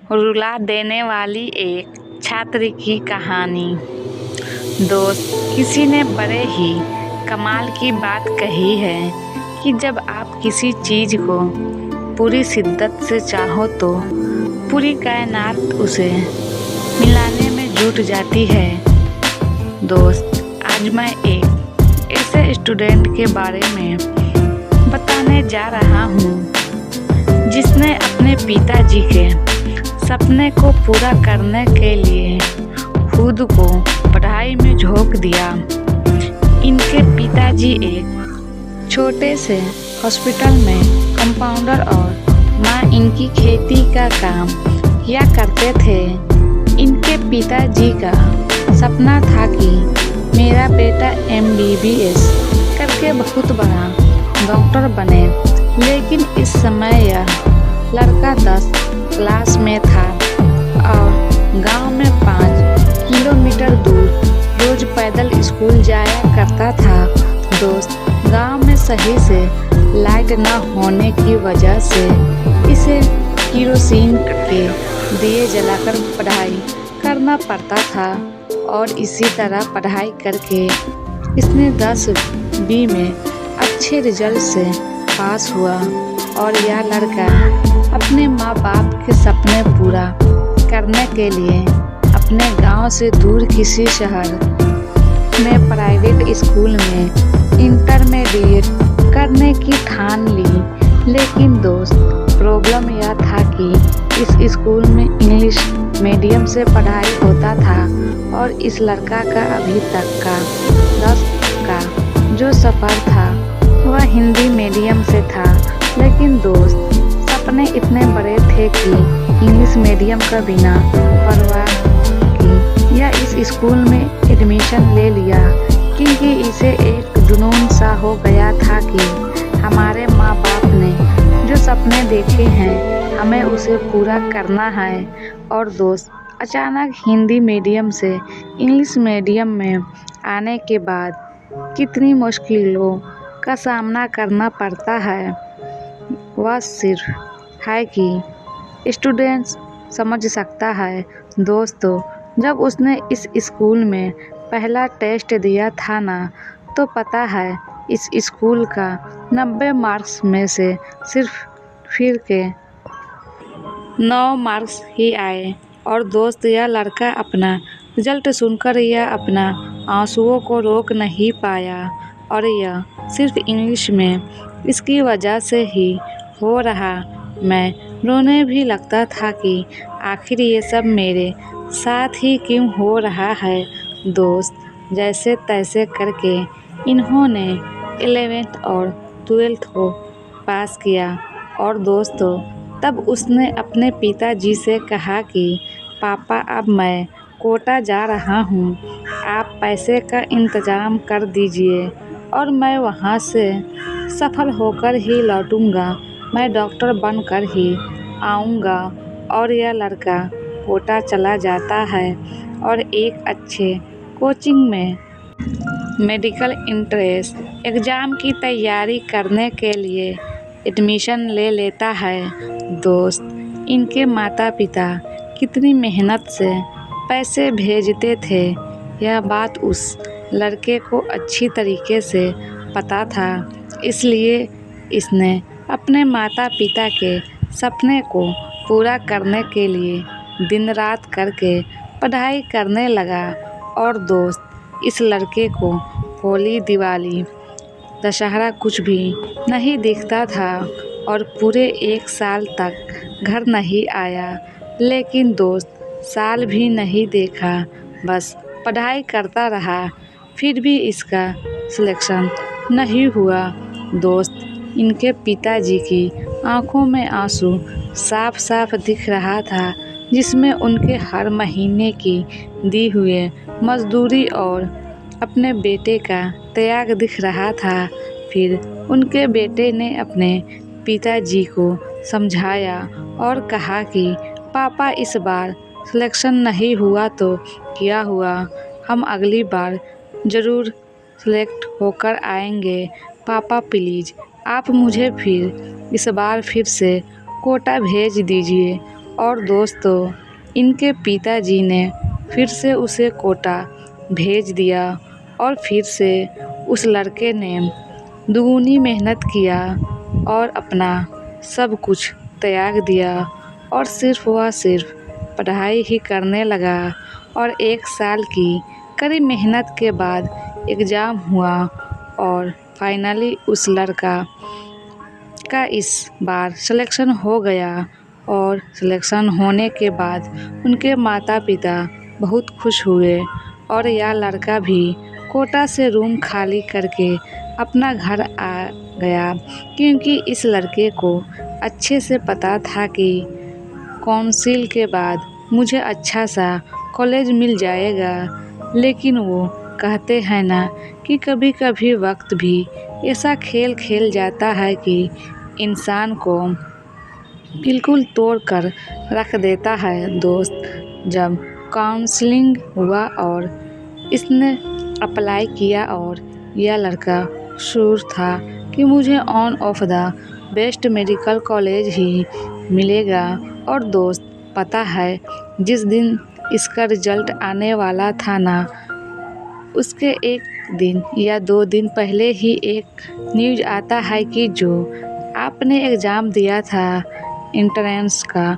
रुला देने वाली एक छात्र की कहानी। दोस्त, किसी ने बड़े ही कमाल की बात कही है कि जब आप किसी चीज़ को पूरी शिद्दत से चाहो तो पूरी कायनात उसे मिलाने में जुट जाती है। दोस्त, आज मैं एक ऐसे स्टूडेंट के बारे में बताने जा रहा हूँ जिसने अपने पिताजी के सपने को पूरा करने के लिए खुद को पढ़ाई में झोंक दिया। इनके पिताजी एक छोटे से हॉस्पिटल में कंपाउंडर और माँ इनकी खेती का काम किया करते थे। इनके पिताजी का सपना था कि मेरा बेटा MBBS करके बहुत बड़ा डॉक्टर बने, लेकिन इस समय यह लड़का 10 क्लास में था और गांव में 5 किलोमीटर दूर रोज पैदल स्कूल जाया करता था। दोस्त, गांव में सही से लाइट न होने की वजह से इसे केरोसिन के दिए जलाकर पढ़ाई करना पड़ता था और इसी तरह पढ़ाई करके इसने 10वीं में अच्छे रिजल्ट से पास हुआ और यह लड़का अपने माँ बाप के सपने पूरा करने के लिए अपने गांव से दूर किसी शहर में प्राइवेट स्कूल में इंटरमीडिएट करने की ठान ली। लेकिन दोस्त, प्रॉब्लम यह था कि इस स्कूल में इंग्लिश मीडियम से पढ़ाई होता था और इस लड़का का अभी तक का 10 का जो सफ़र था वह हिंदी मीडियम से था। लेकिन दोस्त, सपने इतने बड़े थे कि इंग्लिश मीडियम का बिना परवाह की यह इस स्कूल में एडमिशन ले लिया, क्योंकि इसे एक जुनून सा हो गया था कि हमारे माँ बाप ने जो सपने देखे हैं हमें उसे पूरा करना है। और दोस्त, अचानक हिंदी मीडियम से इंग्लिश मीडियम में आने के बाद कितनी मुश्किलों का सामना करना पड़ता है वह सिर्फ है कि स्टूडेंट्स समझ सकता है। दोस्तों, जब उसने इस स्कूल में पहला टेस्ट दिया था ना, तो पता है इस स्कूल का 90 मार्क्स में से सिर्फ फिर के 9 मार्क्स ही आए। और दोस्त, यह लड़का अपना रिजल्ट सुनकर यह अपना आंसुओं को रोक नहीं पाया और यह सिर्फ इंग्लिश में इसकी वजह से ही हो रहा। मैं रोने भी लगता था कि आखिर ये सब मेरे साथ ही क्यों हो रहा है। दोस्त, जैसे तैसे करके इन्होंने 11th और 12th को पास किया। और दोस्तों, तब उसने अपने पिताजी से कहा कि पापा, अब मैं कोटा जा रहा हूँ, आप पैसे का इंतज़ाम कर दीजिए और मैं वहाँ से सफल होकर ही लौटूँगा, मैं डॉक्टर बनकर ही आऊँगा। और यह लड़का कोटा चला जाता है और एक अच्छे कोचिंग में मेडिकल एंट्रेंस एग्ज़ाम की तैयारी करने के लिए एडमिशन ले लेता है। दोस्त, इनके माता पिता कितनी मेहनत से पैसे भेजते थे यह बात उस लड़के को अच्छी तरीके से पता था, इसलिए इसने अपने माता पिता के सपने को पूरा करने के लिए दिन रात करके पढ़ाई करने लगा। और दोस्त, इस लड़के को होली, दिवाली, दशहरा कुछ भी नहीं दिखता था और पूरे 1 साल तक घर नहीं आया। लेकिन दोस्त, साल भी नहीं देखा, बस पढ़ाई करता रहा, फिर भी इसका सिलेक्शन नहीं हुआ। दोस्त, इनके पिताजी की आंखों में आंसू साफ साफ दिख रहा था, जिसमें उनके हर महीने की दी हुए मजदूरी और अपने बेटे का त्याग दिख रहा था। फिर उनके बेटे ने अपने पिताजी को समझाया और कहा कि पापा, इस बार सिलेक्शन नहीं हुआ तो क्या हुआ, हम अगली बार ज़रूर सेलेक्ट होकर आएंगे। पापा, प्लीज़ आप मुझे फिर इस बार फिर से कोटा भेज दीजिए। और दोस्तों इनके पिताजी ने फिर से उसे कोटा भेज दिया और फिर से उस लड़के ने दुगनी मेहनत किया और अपना सब कुछ त्याग दिया और सिर्फ पढ़ाई ही करने लगा। और 1 साल की कड़ी मेहनत के बाद एग्ज़ाम हुआ और फाइनली उस लड़का का इस बार सिलेक्शन हो गया। और सिलेक्शन होने के बाद उनके माता पिता बहुत खुश हुए और यह लड़का भी कोटा से रूम खाली करके अपना घर आ गया, क्योंकि इस लड़के को अच्छे से पता था कि काउंसिल के बाद मुझे अच्छा सा कॉलेज मिल जाएगा। लेकिन वो कहते हैं ना कि कभी कभी वक्त भी ऐसा खेल खेल जाता है कि इंसान को बिल्कुल तोड़ कर रख देता है। दोस्त जब काउंसलिंग हुआ और इसने अप्लाई किया और यह लड़का श्योर था कि मुझे one of the best medical college ही मिलेगा। और दोस्त पता है जिस दिन इसका रिजल्ट आने वाला था ना, उसके 1 दिन या 2 दिन पहले ही एक न्यूज़ आता है कि जो आपने एग्ज़ाम दिया था एंट्रेंस का,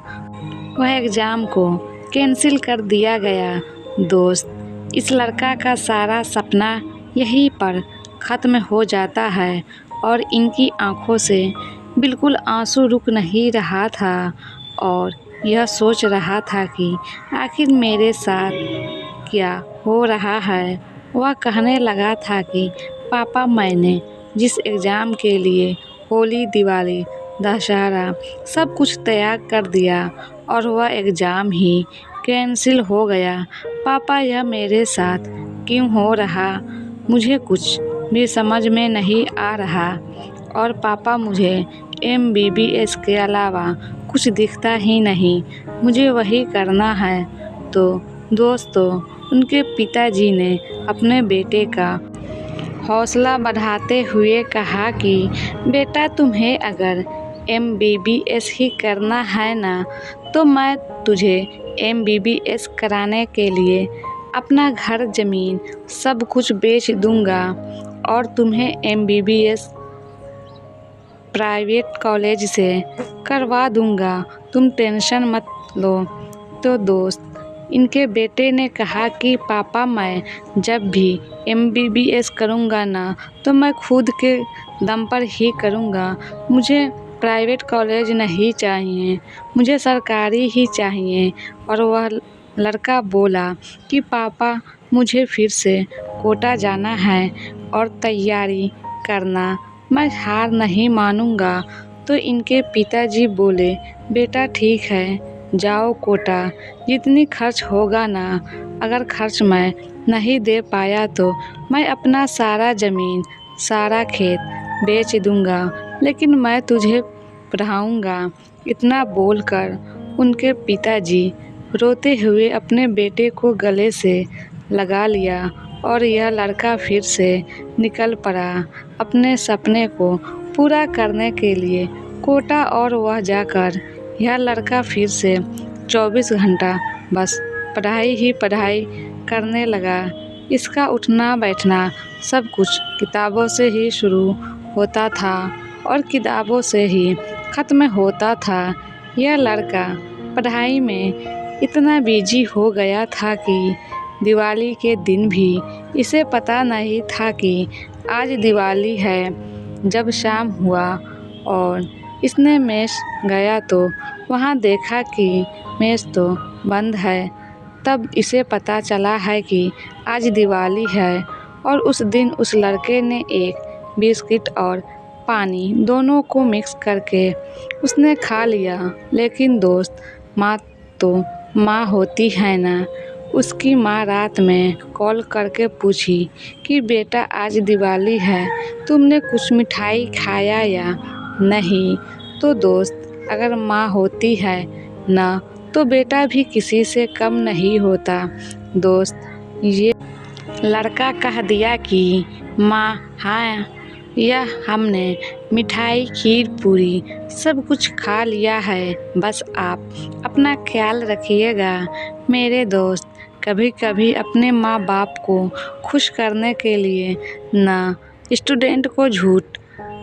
वह एग्ज़ाम को कैंसिल कर दिया गया। दोस्त इस लड़का का सारा सपना यहीं पर ख़त्म हो जाता है और इनकी आंखों से बिल्कुल आंसू रुक नहीं रहा था और यह सोच रहा था कि आखिर मेरे साथ क्या हो रहा है। वह कहने लगा था कि पापा, मैंने जिस एग्ज़ाम के लिए होली, दिवाली, दशहरा सब कुछ त्याग कर दिया और वह एग्ज़ाम ही कैंसिल हो गया। पापा, यह मेरे साथ क्यों हो रहा, मुझे कुछ भी समझ में नहीं आ रहा। और पापा, मुझे MBBS के अलावा कुछ दिखता ही नहीं, मुझे वही करना है। तो दोस्तों उनके पिताजी ने अपने बेटे का हौसला बढ़ाते हुए कहा कि बेटा, तुम्हें अगर MBBS ही करना है ना, तो मैं तुझे MBBS कराने के लिए अपना घर ज़मीन सब कुछ बेच दूंगा और तुम्हें MBBS प्राइवेट कॉलेज से करवा दूंगा, तुम टेंशन मत लो। तो दोस्त इनके बेटे ने कहा कि पापा, मैं जब भी MBBS करूंगा ना, तो मैं खुद के दम पर ही करूंगा, मुझे प्राइवेट कॉलेज नहीं चाहिए, मुझे सरकारी ही चाहिए। और वह लड़का बोला कि पापा, मुझे फिर से कोटा जाना है और तैयारी करना, मैं हार नहीं मानूंगा। तो इनके पिताजी बोले, बेटा ठीक है, जाओ कोटा, जितनी खर्च होगा ना, अगर खर्च मैं नहीं दे पाया तो मैं अपना सारा ज़मीन, सारा खेत बेच दूंगा, लेकिन मैं तुझे पढ़ाऊंगा। इतना बोलकर उनके पिताजी रोते हुए अपने बेटे को गले से लगा लिया और यह लड़का फिर से निकल पड़ा अपने सपने को पूरा करने के लिए कोटा। और वह जाकर यह लड़का फिर से 24 घंटा बस पढ़ाई ही पढ़ाई करने लगा। इसका उठना बैठना सब कुछ किताबों से ही शुरू होता था और किताबों से ही ख़त्म होता था। यह लड़का पढ़ाई में इतना बिजी हो गया था कि दिवाली के दिन भी इसे पता नहीं था कि आज दिवाली है। जब शाम हुआ और इसने मेस गया तो वहाँ देखा कि मेस तो बंद है। तब इसे पता चला है कि आज दिवाली है और उस दिन उस लड़के ने एक बिस्किट और पानी दोनों को मिक्स करके उसने खा लिया। लेकिन दोस्त, माँ तो माँ होती है ना। उसकी माँ रात में कॉल करके पूछी कि बेटा, आज दिवाली है, तुमने कुछ मिठाई खाया या नहीं। तो दोस्त, अगर माँ होती है ना, तो बेटा भी किसी से कम नहीं होता। दोस्त ये लड़का कह दिया कि माँ, हाँ या हमने मिठाई खीर पूरी सब कुछ खा लिया है, बस आप अपना ख्याल रखिएगा मेरे दोस्त। कभी कभी अपने माँ बाप को खुश करने के लिए ना स्टूडेंट को झूठ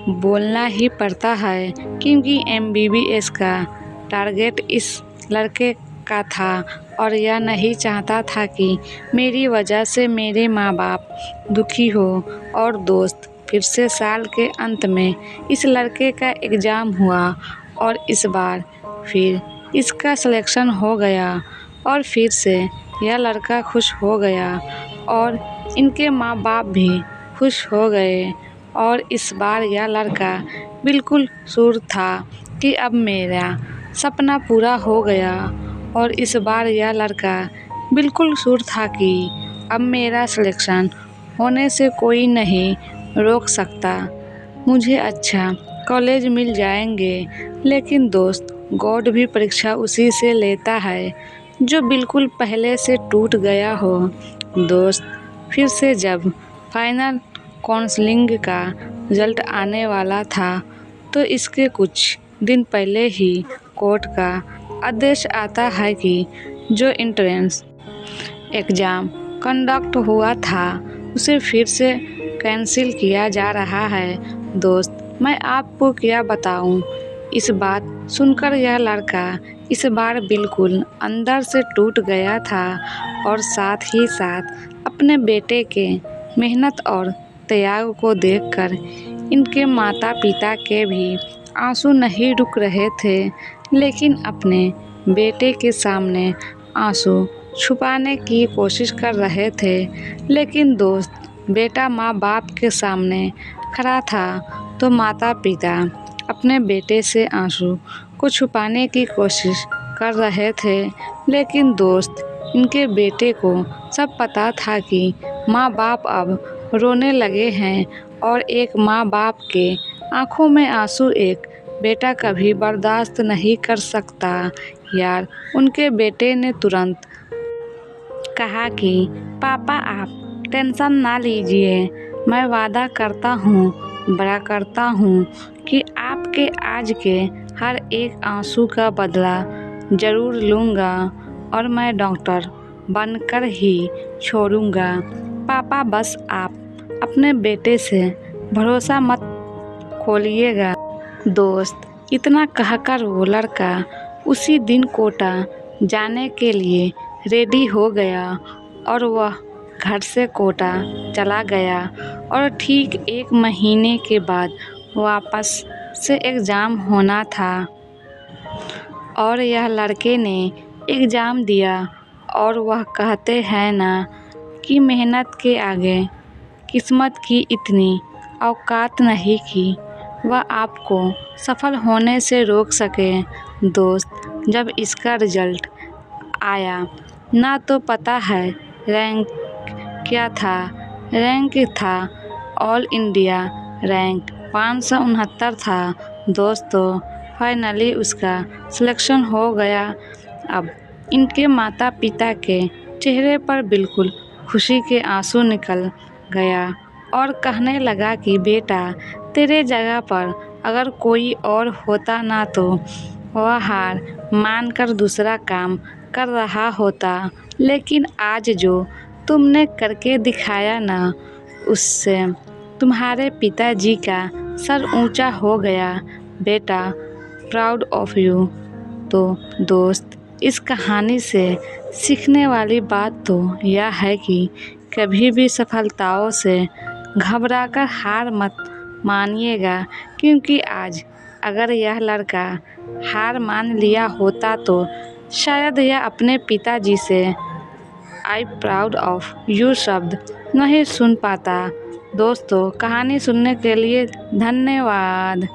बोलना ही पड़ता है, क्योंकि MBBS का टारगेट इस लड़के का था और यह नहीं चाहता था कि मेरी वजह से मेरे माँ बाप दुखी हो। और दोस्त, फिर से साल के अंत में इस लड़के का एग्ज़ाम हुआ और इस बार फिर इसका सिलेक्शन हो गया और फिर से यह लड़का खुश हो गया और इनके माँ बाप भी खुश हो गए। और इस बार यह लड़का बिल्कुल शुर था कि अब मेरा सपना पूरा हो गया। और इस बार यह लड़का बिल्कुल शुर था कि अब मेरा सिलेक्शन होने से कोई नहीं रोक सकता, मुझे अच्छा कॉलेज मिल जाएंगे। लेकिन दोस्त, गॉड भी परीक्षा उसी से लेता है जो बिल्कुल पहले से टूट गया हो। दोस्त, फिर से जब फाइनल काउंसलिंग का रिजल्ट आने वाला था तो इसके कुछ दिन पहले ही कोर्ट का आदेश आता है कि जो एंट्रेंस एग्ज़ाम कंडक्ट हुआ था उसे फिर से कैंसिल किया जा रहा है। दोस्त, मैं आपको क्या बताऊं, इस बात सुनकर यह लड़का इस बार बिल्कुल अंदर से टूट गया था और साथ ही साथ अपने बेटे के मेहनत और त्याग को देखकर इनके माता पिता के भी आंसू नहीं रुक रहे थे। लेकिन अपने बेटे के सामने आंसू छुपाने की कोशिश कर रहे थे। लेकिन दोस्त, बेटा माँ बाप के सामने खड़ा था तो माता पिता अपने बेटे से आंसू को छुपाने की कोशिश कर रहे थे। लेकिन दोस्त, इनके बेटे को सब पता था कि माँ बाप अब रोने लगे हैं और एक माँ बाप के आंखों में आंसू एक बेटा कभी बर्दाश्त नहीं कर सकता। यार, उनके बेटे ने तुरंत कहा कि पापा आप टेंशन ना लीजिए, मैं वादा करता हूँ, बड़ा करता हूँ कि आपके आज के हर एक आंसू का बदला ज़रूर लूँगा और मैं डॉक्टर बनकर ही छोड़ूंगा। पापा, बस आप अपने बेटे से भरोसा मत खोलिएगा। दोस्त, इतना कहकर वो लड़का उसी दिन कोटा जाने के लिए रेडी हो गया और वह घर से कोटा चला गया और ठीक 1 महीने के बाद वापस से एग्ज़ाम होना था। और यह लड़के ने एग्ज़ाम दिया और वह कहते हैं ना कि मेहनत के आगे किस्मत की इतनी औकात नहीं कि वह आपको सफल होने से रोक सके। दोस्त, जब इसका रिजल्ट आया ना तो पता है रैंक क्या था। रैंक था ऑल इंडिया रैंक 569 था। दोस्तों, फाइनली उसका सिलेक्शन हो गया। अब इनके माता पिता के चेहरे पर बिल्कुल खुशी के आंसू निकल गया और कहने लगा कि बेटा, तेरे जगह पर अगर कोई और होता ना तो वह हार मानकर दूसरा काम कर रहा होता। लेकिन आज जो तुमने करके दिखाया ना, उससे तुम्हारे पिताजी का सर ऊंचा हो गया बेटा, प्राउड ऑफ यू। तो दोस्त, इस कहानी से सीखने वाली बात तो यह है कि कभी भी सफलताओं से घबराकर हार मत मानिएगा, क्योंकि आज अगर यह लड़का हार मान लिया होता तो शायद यह अपने पिताजी से आई प्राउड ऑफ यू शब्द नहीं सुन पाता। दोस्तों, कहानी सुनने के लिए धन्यवाद।